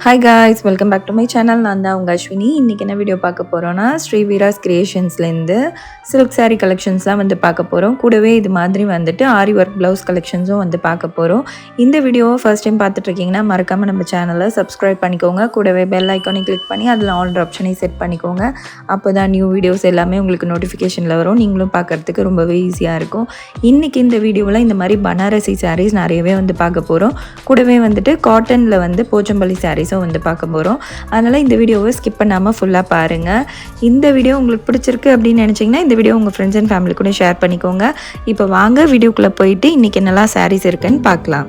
Hi guys, welcome back to my channel. நான் தான் உங்கள் அஸ்வினி. இன்றைக்கி என்ன வீடியோ பார்க்க போகிறோன்னா ஸ்ரீ வீராஸ் கிரியேஷன்ஸ்லேருந்து சில்க் சாரீ கலெக்ஷன்ஸ்லாம் வந்து பார்க்க போகிறோம். கூடவே இது மாதிரி வந்துட்டு ஆரி ஒர்க் ப்ளவுஸ் கலெக்ஷன்ஸும் வந்து பார்க்க போகிறோம். இந்த வீடியோவை ஃபர்ஸ்ட் டைம் பார்த்துட்ருக்கீங்கன்னா மறக்காமல் நம்ம சேனலை சப்ஸ்கிரைப் பண்ணிக்கோங்க. கூடவே பெல் ஐக்கானை கிளிக் பண்ணி அதில் ஆல் ஆப்ஷனை செட் பண்ணிக்கோங்க. அப்போ தான் நியூ வீடியோஸ் எல்லாமே உங்களுக்கு நோட்டிஃபிகேஷனில் வரும். நீங்களும் பார்க்குறதுக்கு ரொம்பவே ஈஸியாக இருக்கும். இன்றைக்கி இந்த வீடியோவில் இந்த மாதிரி பனாரசி சாரீஸ் நிறையவே வந்து பார்க்க போகிறோம். கூடவே வந்துட்டு காட்டனில் வந்து போச்சம்பள்ளி சாரீஸ் வந்து பார்க்க போகிறோம். அதனால் இந்த வீடியோவை ஸ்கிப் பண்ணாமல் ஃபுல்லாக பாருங்கள். இந்த வீடியோ உங்களுக்கு பிடிச்சிருக்கு அப்படின்னு நினச்சிங்கன்னா இந்த வீடியோ உங்கள் ஃப்ரெண்ட்ஸ் அண்ட் ஃபேமிலி கூட ஷேர் பண்ணிக்கோங்க. இப்போ வாங்க வீடியோக்குள்ளே போயிட்டு இன்றைக்கி என்னெல்லாம் சாரீஸ் இருக்குன்னு பார்க்கலாம்.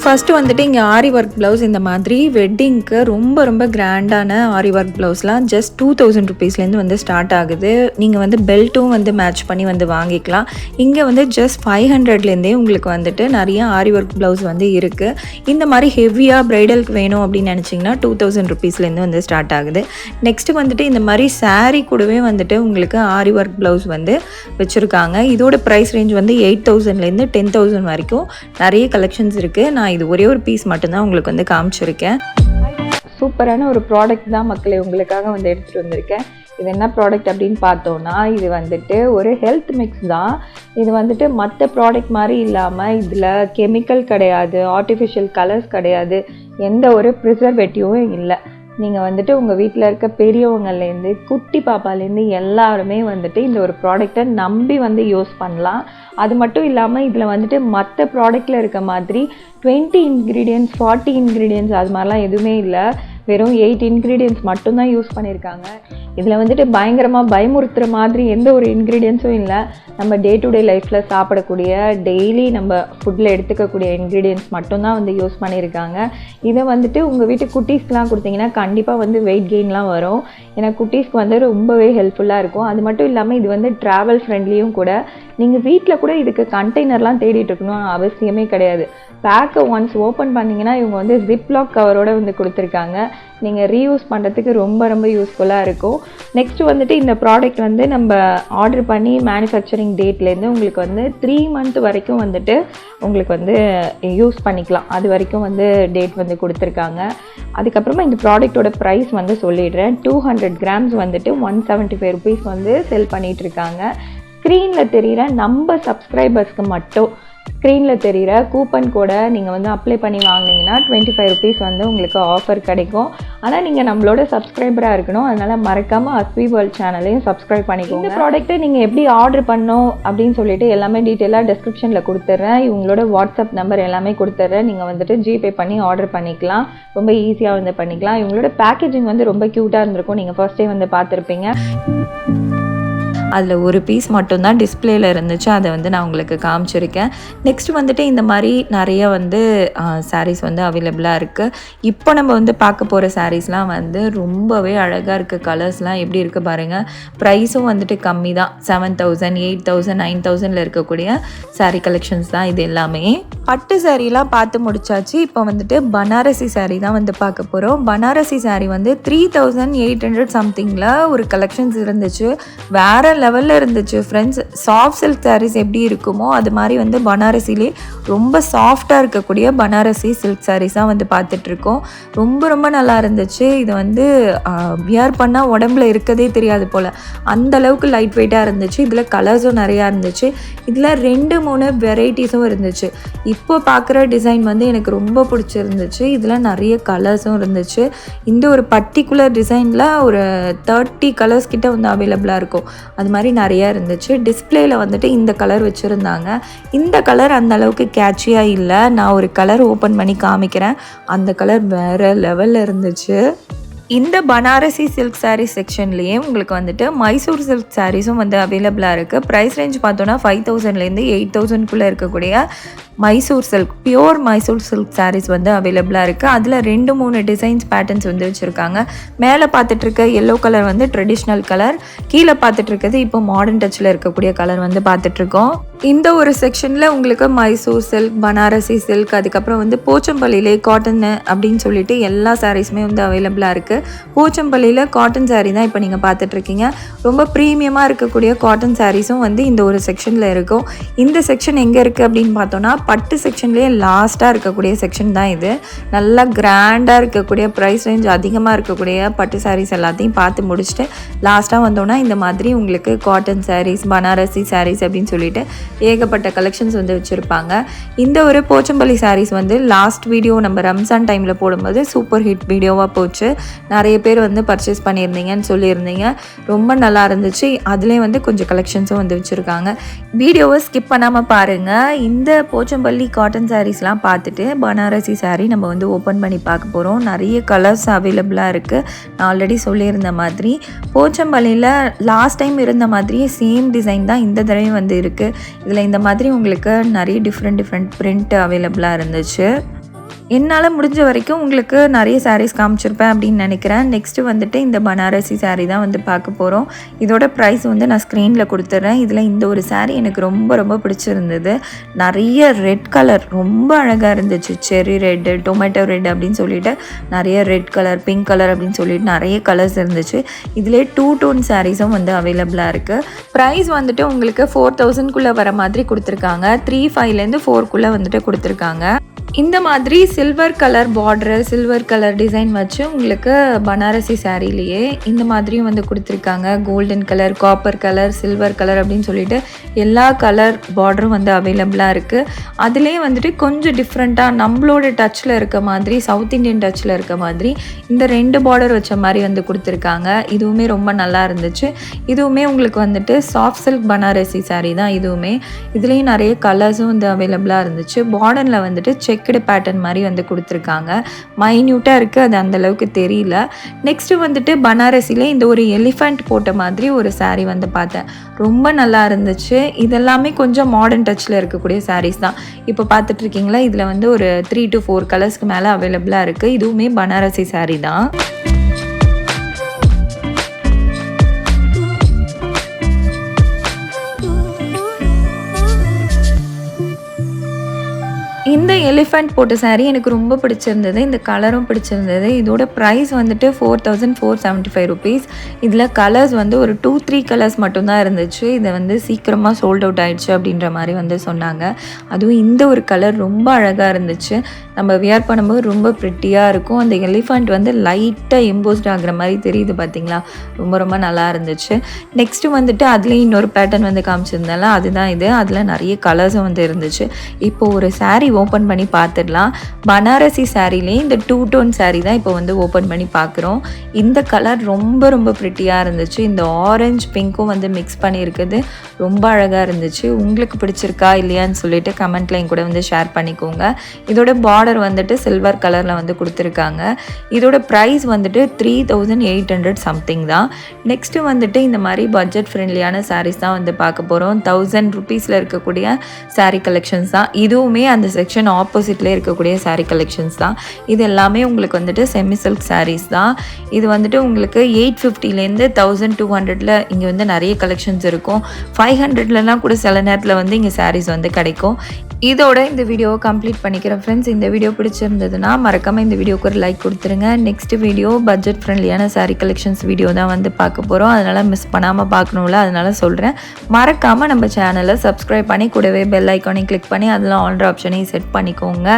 ஃபஸ்ட்டு வந்துட்டு இங்கே ஆரி ஒர்க் ப்ளவுஸ் இந்த மாதிரி வெட்டிங்க்கு ரொம்ப கிராண்டான ஆரி ஒர்க் ப்ளவுஸ்லாம் ஜஸ்ட் 2000 ருபீஸ்லேருந்து வந்து ஸ்டார்ட் ஆகுது. நீங்கள் வந்து பெல்ட்டும் வந்து மேட்ச் பண்ணி வந்து வாங்கிக்கலாம். இங்கே வந்து ஜஸ்ட் 500லேருந்தே உங்களுக்கு வந்துட்டு நிறைய ஆரி ஒர்க் ப்ளவுஸ் வந்து இருக்குது. இந்த மாதிரி ஹெவியாக ப்ரைடலுக்கு வேணும் அப்படின்னு நினச்சிங்கன்னா 2000 ருபீஸ்லேருந்து வந்து ஸ்டார்ட் ஆகுது. நெக்ஸ்ட்டு வந்துட்டு இந்த மாதிரி சாரீ கூடவே வந்துட்டு உங்களுக்கு ஆரி ஒர்க் ப்ளவுஸ் வந்து வச்சுருக்காங்க. இதோட ப்ரைஸ் ரேஞ்ச் வந்து 8000லேருந்து 10,000 வரைக்கும் நிறைய கலெக்ஷன்ஸ் இருக்குது. நான் இது ஒரே ஒரு பீஸ் மட்டும்தான் உங்களுக்கு வந்து காமிச்சிருக்கேன். சூப்பரான ஒரு ப்ராடக்ட் தான் மக்களே உங்களுக்காக வந்து எடுத்துகிட்டு வந்திருக்கேன். இது என்ன ப்ராடக்ட் அப்படின்னு பார்த்தோன்னா இது வந்துட்டு ஒரு ஹெல்த் மிக்ஸ் தான். இது வந்துட்டு மற்ற ப்ராடக்ட் மாதிரி இல்லாமல் இதில் கெமிக்கல் கிடையாது, ஆர்டிஃபிஷியல் கலர்ஸ் கிடையாது, எந்த ஒரு ப்ரிசர்வேட்டிவும் இல்லை. நீங்கள் வந்துட்டு உங்கள் வீட்டில் இருக்க பெரியவங்கலேருந்து குட்டி பாப்பாலேருந்து எல்லாருமே வந்துட்டு இந்த ஒரு ப்ராடக்டை நம்பி வந்து யூஸ் பண்ணலாம். அது மட்டும் இல்லாமல் இதில் வந்துட்டு மற்ற ப்ராடக்டில் இருக்க மாதிரி 20 இன்க்ரீடியன்ட்ஸ் 40 இன்க்ரீடியன்ட்ஸ் அது மாதிரிலாம் எதுவுமே இல்லை. வெறும் 8 இன்க்ரீடியன்ட்ஸ் மட்டும்தான் யூஸ் பண்ணியிருக்காங்க. இதில் வந்துட்டு பயங்கரமாக பயமுறுத்துகிற மாதிரி எந்த ஒரு இன்க்ரீடியன்ஸும் இல்லை. நம்ம டே டு டே லைஃப்பில் சாப்பிடக்கூடிய டெய்லி நம்ம ஃபுட்டில் எடுத்துக்கக்கூடிய இன்க்ரீடியன்ட்ஸ் மட்டும்தான் வந்து யூஸ் பண்ணியிருக்காங்க. இதை வந்துட்டு உங்கள் வீட்டு குட்டீஸ்க்கெலாம் கொடுத்தீங்கன்னா கண்டிப்பாக வந்து வெயிட் கெயின்லாம் வரும். ஏன்னா குட்டீஸ்க்கு வந்து ரொம்பவே ஹெல்ப்ஃபுல்லாக இருக்கும். அது மட்டும் இல்லாமல் இது வந்து ட்ராவல் ஃப்ரெண்ட்லியும் கூட. நீங்கள் வீட்டில் கூட இதுக்கு கண்டெய்னர்லாம் தேடிட்டு இருக்கணும் அவசியமே கிடையாது. பேக்கை ஒன்ஸ் ஓப்பன் பண்ணிங்கன்னா இவங்க வந்து ஜிப்லாக் கவரோடு வந்து கொடுத்துருக்காங்க. நீங்கள் ரீயூஸ் பண்ணுறதுக்கு ரொம்ப யூஸ்ஃபுல்லாக இருக்கும். நெக்ஸ்ட்டு வந்துட்டு இந்த ப்ராடக்ட் வந்து நம்ம ஆர்டர் பண்ணி மேனுஃபேக்சரிங் டேட்லேருந்து உங்களுக்கு வந்து 3 மந்த் வரைக்கும் வந்துட்டு உங்களுக்கு வந்து யூஸ் பண்ணிக்கலாம். அது வரைக்கும் வந்து டேட் வந்து கொடுத்துருக்காங்க. அதுக்கப்புறமா இந்த ப்ராடக்டோட ப்ரைஸ் வந்து சொல்லிடுறேன். 200 கிராம்ஸ் வந்துட்டு 175 ருபீஸ் வந்து செல் பண்ணிகிட்ருக்காங்க. ஸ்க்ரீனில் தெரிகிற நம்ம சப்ஸ்கிரைபர்ஸ்க்கு மட்டும் ஸ்க்ரீனில் தெரிகிற கூப்பன் கோடை நீங்கள் வந்து அப்ளை பண்ணி வாங்கினீங்கன்னா 25 ருபீஸ் வந்து உங்களுக்கு ஆஃபர் கிடைக்கும். ஆனால் நீங்கள் நம்மளோட சப்ஸ்கிரைபராக இருக்கணும். அதனால் மறக்காமல் அஸ்வி வேர்ல்ட் சேனலையும் சப்ஸ்கிரைப் பண்ணிக்கோங்க. இந்த ப்ராடக்ட்டை நீங்கள் எப்படி ஆர்டர் பண்ணணும் அப்படின்னு சொல்லிட்டு எல்லாமே டீட்டெயிலாக டிஸ்கிரிப்ஷனில் கொடுத்துட்றேன். இவங்களோட வாட்ஸ்அப் நம்பர் எல்லாமே கொடுத்துட்றேன். நீங்கள் வந்துட்டு ஜிபே பண்ணி ஆர்டர் பண்ணிக்கலாம். ரொம்ப ஈஸியாக வந்து பண்ணிக்கலாம். இவங்களோட பேக்கேஜிங் வந்து ரொம்ப க்யூட்டாக இருந்திருக்கும். நீங்கள் ஃபர்ஸ்ட் டைம் வந்து பார்த்துருப்பீங்க. அதில் ஒரு பீஸ் மட்டும்தான் டிஸ்பிளேயில் இருந்துச்சு. அதை வந்து நான் உங்களுக்கு காமிச்சிருக்கேன். நெக்ஸ்ட் வந்துட்டு இந்த மாதிரி நிறைய வந்து சாரீஸ் வந்து அவைலபிளாக இருக்குது. இப்போ நம்ம வந்து பார்க்க போகிற சாரீஸ்லாம் வந்து ரொம்பவே அழகாக இருக்குது. கலர்ஸ்லாம் எப்படி இருக்குது பாருங்கள். ப்ரைஸும் வந்துட்டு கம்மி தான். 7000 8000 9000 இருக்கக்கூடிய சாரீ கலெக்ஷன்ஸ் தான் இது எல்லாமே. பட்டு சாரீலாம் பார்த்து முடிச்சாச்சு. இப்போ வந்துட்டு பனாரசி சாரீ தான் வந்து பார்க்க போகிறோம். பனாரசி சாரீ வந்து 3800 சம்திங்கில் ஒரு கலெக்ஷன்ஸ் இருந்துச்சு. வேறு லெவலில் இருந்துச்சு ஃப்ரெண்ட்ஸ். சாஃப்ட் சில்க் சாரீஸ் எப்படி இருக்குமோ அது மாதிரி வந்து பனாரசிலே ரொம்ப சாஃப்டாக இருக்கக்கூடிய பனாரசி சில்க் சாரீஸாக வந்து பார்த்துட்ருக்கோம். ரொம்ப நல்லா இருந்துச்சு. இது வந்து வியர் பண்ணால் உடம்புல இருக்கதே தெரியாது போல் அந்த அளவுக்கு லைட் வெயிட்டாக இருந்துச்சு. இதில் கலர்ஸும் நிறையா இருந்துச்சு. இதில் 2-3 வெரைட்டிஸும் இருந்துச்சு. இப்போ பார்க்குற டிசைன் வந்து எனக்கு ரொம்ப பிடிச்சிருந்துச்சு. இதில் நிறைய கலர்ஸும் இருந்துச்சு. இந்த ஒரு பர்டிகுலர் டிசைனில் ஒரு 30 கலர்ஸ் கிட்ட வந்து அவைலபிளாக இருக்கும். அது மாதிரி நிறையா இருந்துச்சு. டிஸ்பிளேயில் வந்துட்டு இந்த கலர் வச்சுருந்தாங்க. இந்த கலர் அந்த அளவுக்கு கேட்சியாக இல்லை. நான் ஒரு கலர் ஓப்பன் பண்ணி காமிக்கிறேன். அந்த கலர் வேறு லெவலில் இருந்துச்சு. இந்த பனாரசி சில்க் சாரீ செக்ஷன்லேயே உங்களுக்கு வந்துட்டு மைசூர் சில்க் சாரீஸும் வந்து அவைலபிளாக இருக்குது. ப்ரைஸ் ரேஞ்ச் பார்த்தோன்னா 5000லேருந்து 8000க்குள்ளே இருக்கக்கூடிய Mysore silk pure Mysore silk saris வந்து அவைலபிளாக இருக்குது. அதில் 2-3 டிசைன்ஸ் பேட்டர்ன்ஸ் வந்து வச்சுருக்காங்க. மேலே பார்த்துட்ருக்க எல்லோ கலர் வந்து ட்ரெடிஷ்னல் கலர், கீழே பார்த்துட்ருக்கிறது இப்போ மாடர்ன் டச்சில் இருக்கக்கூடிய கலர் வந்து பார்த்துட்ருக்கோம். இந்த ஒரு செக்ஷனில் உங்களுக்கு மைசூர் சில்க், பனாரசி சில்க், அதுக்கப்புறம் வந்து போச்சம்பள்ளியிலே காட்டன் அப்படின்னு சொல்லிட்டு எல்லா சாரீஸுமே வந்து அவைலபிளாக இருக்குது. போச்சம்பள்ளியில் காட்டன் சாரீ தான் இப்போ நீங்கள் பார்த்துட்ருக்கீங்க. ரொம்ப ப்ரீமியமாக இருக்கக்கூடிய காட்டன் சாரீஸும் வந்து இந்த ஒரு செக்ஷனில் இருக்கும். இந்த செக்ஷன் எங்கே இருக்குது அப்படின்னு பார்த்தோன்னா பட்டு செக்ஷன்லேயே லாஸ்ட்டாக இருக்கக்கூடிய செக்ஷன் தான் இது. நல்லா கிராண்டாக இருக்கக்கூடிய ப்ரைஸ் ரேஞ்ச் அதிகமாக இருக்கக்கூடிய பட்டு சாரீஸ் எல்லாத்தையும் பார்த்து முடிச்சுட்டு லாஸ்ட்டாக வந்தோன்னா இந்த மாதிரி உங்களுக்கு காட்டன் சாரீஸ், பனாரசி சாரீஸ் அப்படின்னு சொல்லிட்டு ஏகப்பட்ட கலெக்ஷன்ஸ் வந்து வச்சுருப்பாங்க. இந்த ஒரு போச்சம்பள்ளி சாரீஸ் வந்து லாஸ்ட் வீடியோ நம்ம ரம்ஜான் டைமில் போடும்போது சூப்பர் ஹிட் வீடியோவாக போச்சு. நிறைய பேர் வந்து பர்ச்சேஸ் பண்ணியிருந்தீங்கன்னு சொல்லியிருந்தீங்க. ரொம்ப நல்லா இருந்துச்சு. அதுலேயே வந்து கொஞ்சம் கலெக்ஷன்ஸும் வந்து வச்சுருக்காங்க. வீடியோவை ஸ்கிப் பண்ணாமல் பாருங்கள். இந்த போச்சம்பள்ளி காட்டன் சாரீஸ்லாம் பார்த்துட்டு பனாரசி சாரீ நம்ம வந்து ஓப்பன் பண்ணி பார்க்க போகிறோம். நிறைய கலர்ஸ் அவைலபிளாக இருக்குது. நான் ஆல்ரெடி சொல்லியிருந்த மாதிரி போச்சம்பள்ளியில் லாஸ்ட் டைம் இருந்த மாதிரியே சேம் டிசைன் தான் இந்த தடவை வந்து இருக்குது. இதில் இந்த மாதிரி உங்களுக்கு நிறைய டிஃப்ரெண்ட் பிரிண்ட் அவைலபிளாக இருந்துச்சு. என்னால் முடிஞ்ச வரைக்கும் உங்களுக்கு நிறைய சாரீஸ் காமிச்சிருப்பேன் அப்படின்னு நினைக்கிறேன். நெக்ஸ்ட்டு வந்துட்டு இந்த பனாரசி சாரீ தான் வந்து பார்க்க போகிறோம். இதோட ப்ரைஸ் வந்து நான் ஸ்க்ரீனில் கொடுத்துட்றேன். இதில் இந்த ஒரு சாரீ எனக்கு ரொம்ப பிடிச்சிருந்தது. நிறைய ரெட் கலர் ரொம்ப அழகாக இருந்துச்சு. செர்ரி ரெட்டு, டொமேட்டோ ரெட் அப்படின்னு சொல்லிட்டு நிறைய ரெட் கலர், பிங்க் கலர் அப்படின்னு சொல்லிட்டு நிறைய கலர்ஸ் இருந்துச்சு. இதிலே 2 டோன் சாரீஸும் வந்து அவைலபிளாக இருக்குது. ப்ரைஸ் வந்துட்டு உங்களுக்கு 4000க்குள்ளே வர மாதிரி கொடுத்துருக்காங்க. 3,500லேருந்து 4க்குள்ளே வந்துட்டு கொடுத்துருக்காங்க. இந்த மாதிரி silver colour border, silver colour design வச்சு உங்களுக்கு பனாரசி சாரீலேயே இந்த மாதிரியும் வந்து கொடுத்துருக்காங்க. Golden colour, copper colour, silver colour அப்படின்னு சொல்லிட்டு எல்லா கலர் பார்டரும் வந்து அவைலபிளாக இருக்குது. அதுலேயே வந்துட்டு கொஞ்சம் டிஃப்ரெண்ட்டாக நம்மளோட டச்சில் இருக்க மாதிரி, சவுத் இண்டியன் டச்சில் இருக்க மாதிரி இந்த 2 பார்டர் வச்ச மாதிரி வந்து கொடுத்துருக்காங்க. இதுவுமே ரொம்ப நல்லா இருந்துச்சு. இதுவுமே உங்களுக்கு வந்துட்டு சாஃப்ட் சில்க் பனாரசி சாரீ தான் இதுவுமே. இதுலேயும் நிறைய கலர்ஸும் வந்து அவைலபிளாக இருந்துச்சு. பார்டரில் வந்துட்டு செக்குடு பேட்டர்ன் மாதிரி வந்து கொடுத்துருக்காங்க. மைன்யூட்டாக இருக்குது, அது அந்தளவுக்கு தெரியல. நெக்ஸ்ட்டு வந்துட்டு பனாரசியில் இந்த ஒரு எலிஃபண்ட் போட்ட மாதிரி ஒரு சாரீ வந்து பார்த்தேன். ரொம்ப நல்லா இருந்துச்சு. இதெல்லாமே கொஞ்சம் மாடர்ன் டச்சில் இருக்கக்கூடிய சாரீஸ் தான். இப்போ பார்த்துட்ருக்கீங்களா, இதில் வந்து ஒரு 3 to 4 கலர்ஸ்க்கு மேலே அவைலபிளாக இருக்குது. இதுவுமே பனாரசி சாரீ தான். இந்த எலிஃபண்ட் போட்ட சாரீ எனக்கு ரொம்ப பிடிச்சிருந்தது. இந்த கலரும் பிடிச்சிருந்தது. இதோட ப்ரைஸ் வந்துட்டு 4,475 ருபீஸ். இதில் கலர்ஸ் வந்து ஒரு 2-3 கலர்ஸ் மட்டும்தான் இருந்துச்சு. இதை வந்து சீக்கிரமாக சோல்ட் அவுட் ஆயிடுச்சு அப்படின்ற மாதிரி வந்து சொன்னாங்க. அதுவும் இந்த ஒரு கலர் ரொம்ப அழகாக இருந்துச்சு. நம்ம வியர் பண்ணும்போது ரொம்ப ப்ரிட்டியாக இருக்கும். அந்த எலிஃபண்ட் வந்து லைட்டாக எம்போஸ்ட் ஆகிற மாதிரி தெரியுது பார்த்தீங்களா, ரொம்ப நல்லா இருந்துச்சு. நெக்ஸ்ட்டு வந்துட்டு அதுலேயும் இன்னொரு பேட்டர்ன் வந்து காமிச்சிருந்தால அதுதான் இது. அதில் நிறைய கலர்ஸும் வந்து இருந்துச்சு. இப்போ ஒரு சாரீ ஓப்பன் பண்ணி பார்த்துடலாம். பனாரசி சாரீலேயே இந்த 2 டோன் சாரீ தான் இப்போ வந்து ஓப்பன் பண்ணி பார்க்குறோம். இந்த கலர் ரொம்ப ப்ரிட்டியாக இருந்துச்சு. இந்த ஆரஞ்சு பிங்க்கும் வந்து மிக்ஸ் பண்ணியிருக்குது. ரொம்ப அழகாக இருந்துச்சு. உங்களுக்கு பிடிச்சிருக்கா இல்லையான்னு சொல்லிட்டு கமெண்ட்லையும் கூட வந்து ஷேர் பண்ணிக்கோங்க. இதோட பார்டர் வந்துட்டு சில்வர் கலரில் வந்து கொடுத்துருக்காங்க. இதோட ப்ரைஸ் வந்துட்டு 3,800 சம்திங் தான். நெக்ஸ்ட்டு வந்துட்டு இந்த மாதிரி பட்ஜெட் ஃப்ரெண்ட்லியான சாரீஸ் தான் வந்து பார்க்க போகிறோம். 1000 ருபீஸில் இருக்கக்கூடிய சாரீ கலெக்ஷன்ஸ் தான். இதுவுமே அந்த செக்ஷன் ஆப்போசிட்லேயே இருக்கக்கூடிய சாரீ கலெக்ஷன்ஸ் தான். இது எல்லாமே உங்களுக்கு வந்துட்டு செமி சில்க் சாரீஸ் தான். இது வந்துட்டு உங்களுக்கு 850லேருந்து 1200ல் இங்கே வந்து நிறைய கலெக்ஷன்ஸ் இருக்கும். 500லலாம் கூட சில நேரத்தில் வந்து இங்கே சாரீஸ் வந்து கிடைக்கும். இதோட இந்த வீடியோவை கம்ப்ளீட் பண்ணிக்கிறேன் ஃப்ரெண்ட்ஸ். இந்த வீடியோ பிடிச்சிருந்ததுன்னா மறக்காமல் இந்த வீடியோக்கு ஒரு லைக் கொடுத்துருங்க. நெக்ஸ்ட் வீடியோ பட்ஜெட் ஃப்ரெண்ட்லியான சாரீ கலெக்ஷன்ஸ் வீடியோ தான் வந்து பார்க்க போகிறோம். அதனால் மிஸ் பண்ணாமல் பார்க்கணும்ல, அதனால் சொல்கிறேன். மறக்காமல் நம்ம சேனலை சப்ஸ்கிரைப் பண்ணி கூடவே பெல் ஐக்கானையும் கிளிக் பண்ணி அதில் ஆல்ரெடி ஆப்ஷனையும் செட் பண்ணிக்கோங்க.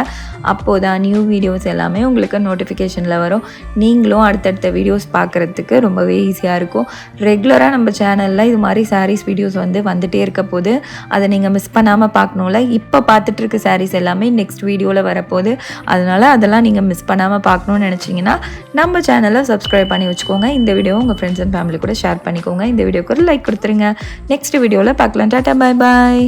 அப்போது தான் நியூ வீடியோஸ் எல்லாமே உங்களுக்கு நோட்டிஃபிகேஷனில் வரும். நீங்களும் அடுத்தடுத்த வீடியோஸ் பார்க்குறதுக்கு ரொம்பவே ஈஸியாக இருக்கும். ரெகுலராக நம்ம சேனலில் இது மாதிரி சாரீஸ் வீடியோஸ் வந்து வந்துகிட்டே இருக்க போது அதை நீங்கள் மிஸ் பண்ணாமல் பார்க்கணும்ல. இப்போ பார்த்துட்ருக்க சாரீஸ் எல்லாமே நெக்ஸ்ட் வீடியோவில் வரப்போகுது. அதனால் அதெல்லாம் நீங்கள் மிஸ் பண்ணாமல் பார்க்கணுன்னு நினச்சிங்கன்னா நம்ம சேனலை சப்ஸ்கிரைப் பண்ணி வச்சுக்கோங்க. இந்த வீடியோவை உங்கள் ஃப்ரெண்ட்ஸ் அண்ட் ஃபேமிலி கூட ஷேர் பண்ணிக்கோங்க. இந்த வீடியோக்கு ஒரு லைக் கொடுத்துருங்க. நெக்ஸ்ட் வீடியோவில் பார்க்கலாம். டாட்டா, பாய் பாய்.